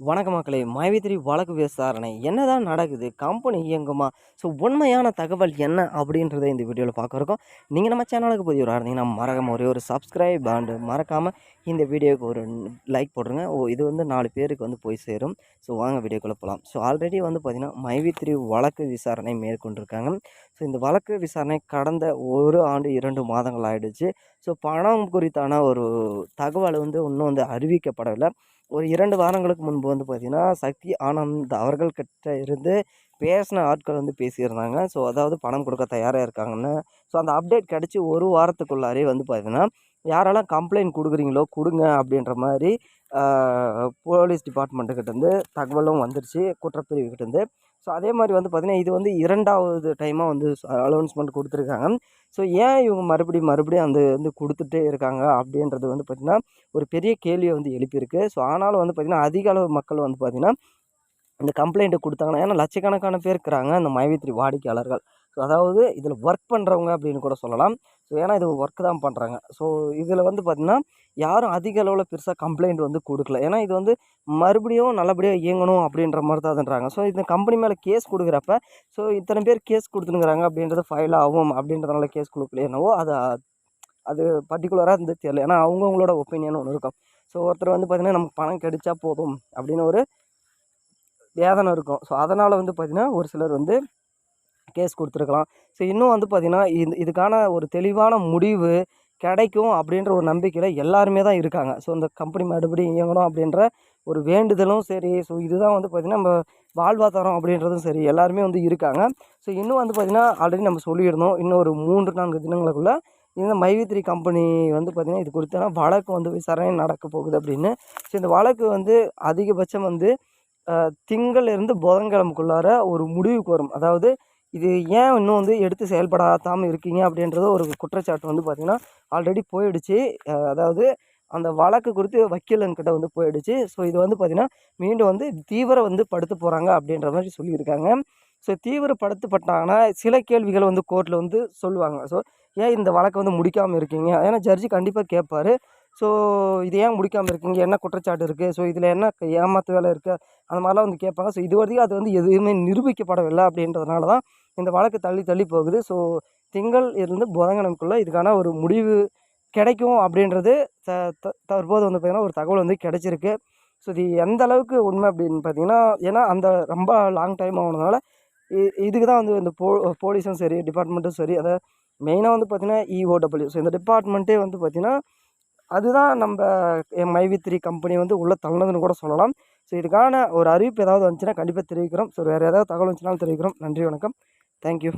வணக்க மக்களே! மைவி3 வழக்கு விசாரணை என்னதான் நடக்குது? கம்பெனி இயங்குமா? ஸோ உண்மையான தகவல் என்ன? அப்படின்றத இந்த வீடியோல பார்க்க இருக்கோம். நீங்க நம்ம சேனலுக்கு புதியவரா இருந்தீங்கன்னா, மறக்காம ஒரே ஒரு சப்ஸ்கிரைப் அண்ட் மறக்காம இந்த வீடியோவுக்கு ஒரு லைக் போட்டுருங்க. இது வந்து 4 பேருக்கு வந்து போய் சேரும். ஸோ வாங்க வீடியோக்குள்ள போலாம். ஸோ ஆல்ரெடி வந்து பார்த்தீங்கன்னா, மைவி3 வழக்கு விசாரணை மேற்கொண்டிருக்காங்க. ஸோ இந்த வழக்கு விசாரணை கடந்த 1 ஆண்டு 2 மாதங்கள் ஆயிடுச்சு. ஸோ பணம் குறித்தான ஒரு தகவல் வந்து இன்னும் வந்து அறிவிக்கப்படவில்லை. ஒரு 2 வாரங்களுக்கு முன்பு வந்து பார்த்தீங்கன்னா, சக்தி ஆனந்த் அவர்கள் கிட்ட இருந்து பேசின ஆட்கள் வந்து பேசியிருந்தாங்க. ஸோ அதாவது பணம் கொடுக்க தயாரா இருக்காங்கன்னு. ஸோ அந்த அப்டேட் கிடச்சி 1 வாரத்துக்குள்ளாரே வந்து பார்த்தீங்கன்னா, யாரெல்லாம் கம்ப்ளைண்ட் குடுக்குறீங்களோ குடுங்க அப்படின்ற மாரி போலீஸ் டிபார்ட்மெண்ட்டுக்கிட்டேருந்து தகவலும் வந்துருச்சு. குற்றப்பிரிவு கிட்டேருந்து. ஸோ அதே மாரி வந்து பார்த்தீங்கன்னா, இது வந்து 2வது டைமா வந்து அலௌன்ஸ்மெண்ட் குடுத்துருக்காங்க. ஸோ ஏன் இவங்க மறுபடியும் அந்த வந்து குடுத்துட்டே இருக்காங்க அப்படின்றது வந்து பார்த்தீங்கன்னா, ஒரு பெரிய கேள்விய வந்து எழுப்பியிருக்கு. ஸோ ஆனாலும் வந்து பார்த்தீங்கன்னா, அதிக அளவு மக்கள் வந்து பார்த்தீங்கன்னா, இந்த கம்ப்ளைண்ட்ட குடுத்தாங்கன்னா ஏன்னா லட்சக்கணக்கான பேர் இருக்கிறாங்க இந்த மைவி3 வாடிக்கையாளர்கள். ஸோ அதாவது இதில ஒர்க் பண்ணுறவங்க அப்படின்னு கூட சொல்லலாம். ஸோ ஏன்னா இது ஒர்க் தான் பண்ணுறாங்க. ஸோ இதில வந்து பார்த்தீங்கன்னா, யாரும் அதிக அளவுல பெருசா கம்ப்ளைண்ட் வந்து குடுக்கல. ஏன்னா இது வந்து மறுபடியும் நல்லபடியா இயங்கணும் அப்படின்ற மாரி தான் இதுன்றாங்க. ஸோ இந்த கம்பெனி மேல கேஸ் குடுக்குறப்ப, ஸோ இத்தன பேர் கேஸ் குடுத்துனுங்கிறாங்க அப்படின்றது ஃபைல் ஆகும் அப்படின்றதுனால கேஸ் குடுக்கலையோ என்னவோ, அது பர்ட்டிகுலரா வந்து தெரியல. ஏன்னா அவங்கவங்களோட ஒப்பீனியன் ஒண்ணு இருக்கும். ஸோ ஒருத்தர் வந்து பார்த்தீங்கன்னா, நமக்கு பணம் கிடைச்சா போதும் அப்படின்னு ஒரு வேதனை இருக்கும். ஸோ அதனால வந்து பார்த்தீங்கன்னா, ஒரு சிலர் வந்து கேஸ் குடுத்துருக்கலாம். ஸோ இன்னும் வந்து பார்த்தீங்கன்னா, இதுக்கான ஒரு தெளிவான முடிவு கிடைக்கும் அப்படின்ற ஒரு நம்பிக்கையில எல்லாருமே தான் இருக்காங்க. ஸோ இந்த கம்பெனி மறுபடியும் இயங்கணும் அப்படின்ற ஒரு வேண்டுதலும் சரி, ஸோ இதுதான் வந்து பார்த்தீங்கன்னா, நம்ம வாழ்வாதாரம் அப்படின்றதும் சரி, எல்லாருமே வந்து இருக்காங்க. ஸோ இன்னும் வந்து பார்த்தீங்கன்னா, ஆல்ரெடி நம்ம சொல்லியிருந்தோம். இன்னும் ஒரு 3, 4 தினங்களுக்குள்ள இந்த மைவி3 கம்பெனி வந்து பார்த்தீங்கன்னா, இது குறித்தான வழக்கு வந்து விசாரணை நடக்க போகுது அப்படின்னு. ஸோ இந்த வழக்கு வந்து அதிகபட்சம் வந்து திங்கள்லேருந்து புதன்கிழமைக்குள்ளார ஒரு முடிவுக்கு வரும். அதாவது இது ஏன் இன்னும் வந்து எடுத்து செயல்படாத்தாம இருக்கீங்க அப்படின்றது ஒரு குற்றச்சாட்டு வந்து பார்த்தீங்கன்னா, ஆல்ரெடி போயிடுச்சு. அதாவது அந்த வழக்கு குறித்து வக்கீலுங்கிட்ட வந்து போயிடுச்சு. ஸோ இது வந்து பார்த்தீங்கன்னா, மீண்டும் வந்து வந்து படுத்த போறாங்க அப்படின்ற மாரி சொல்லியிருக்காங்க. ஸோ தீவிரப்படுத்தப்பட்டாங்கன்னா, சில கேள்விகள் வந்து கோர்ட்ல வந்து சொல்லுவாங்க. ஸோ ஏன் இந்த வழக்க வந்து முடிக்காம இருக்கீங்க? ஏன்னா ஜட்ஜி கண்டிப்பா கேட்பாரு. ஸோ இது ஏன் முடிக்காம இருக்கீங்க? என்ன குற்றச்சாட்டு இருக்கு? ஸோ இதில என்ன ஏமாத்து வேலை இருக்கு? அந்த மாரிலாம் வந்து கேட்பாங்க. ஸோ இதுவரைக்கும் அது வந்து எதுவுமே நிரூபிக்கப்படவில்லை அப்படின்றதுனால தான் இந்த வழக்கு தள்ளி தள்ளி போகுது. ஸோ திங்கள் இருந்து புதன்கிழமைக்குள்ள இதுக்கான ஒரு முடிவு கிடைக்கும் அப்படின்றது த த தற்போது வந்து பார்த்தீங்கன்னா, ஒரு தகவல் வந்து கிடைச்சிருக்கு. ஸோ இது எந்த அளவுக்கு உண்மை அப்படின்னு பார்த்தீங்கன்னா, ஏன்னா அந்த ரொம்ப லாங் டைம் ஆனதுனால இதுக்கு தான் வந்து இந்த போலீஸும் சரி, டிபார்ட்மெண்ட்டும் சரி, அத மெயினா வந்து பார்த்தீங்கன்னா, இஓடபிள்யூ. ஸோ இந்த டிபார்ட்மெண்ட்டே வந்து பார்த்தீங்கன்னா, அதுதான் நம்ப மைவி3 கம்பெனி வந்து உள்ள தள்ளுனதுன்னு கூட சொல்லலாம். ஸோ இதுக்கான ஒரு அறிவிப்பு ஏதாவது வந்துச்சுன்னா கண்டிப்பா தெரிவிக்கிறோம். ஸோ வேறு ஏதாவது தகவல் வந்துச்சுனாலும் தெரிவிக்கிறோம். நன்றி, வணக்கம். Thank you.